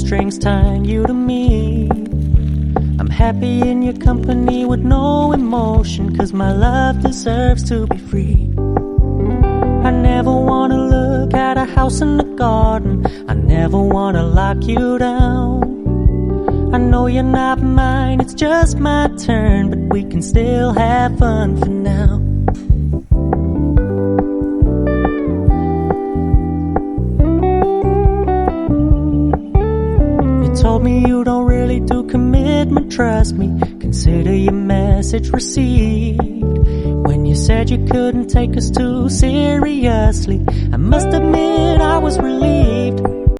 strings tying you to me. I'm happy in your company with no emotion, 'cause my love deserves to be free. I never wanna look at a house in the garden, I never wanna lock you down. I know you're not mine, it's just my turn, but we can still have fun for now. You told me you don't really do commitment, trust me, consider your message received. When you said you couldn't take us too seriously, I must admit I was relieved.